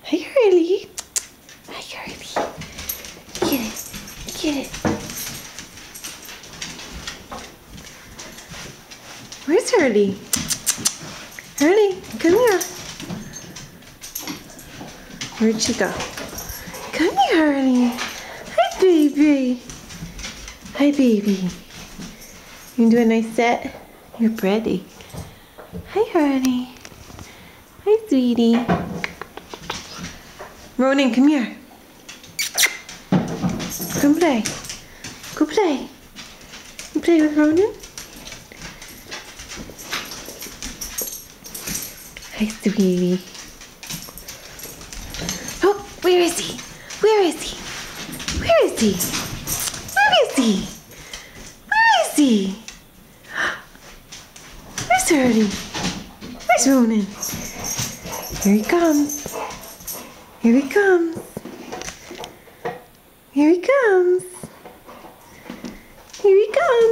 Hi, Hurley. Hi, Hurley. Get it. Get it. Where's Hurley? Hurley, come here. Where'd she go? Come here, Hurley. Hi, baby. Hi, baby. You do a nice set? You're pretty. Hi, Hurley. Hi, sweetie. Ronan, come here. Come play. Go play. You play with Ronan? Hi, sweetie. Oh, where is he? Where is he? Where is he? Where is he? Where is he? Where's Hurley? Where's Ronan? Here he comes. Here he comes. Here he comes. Here he comes.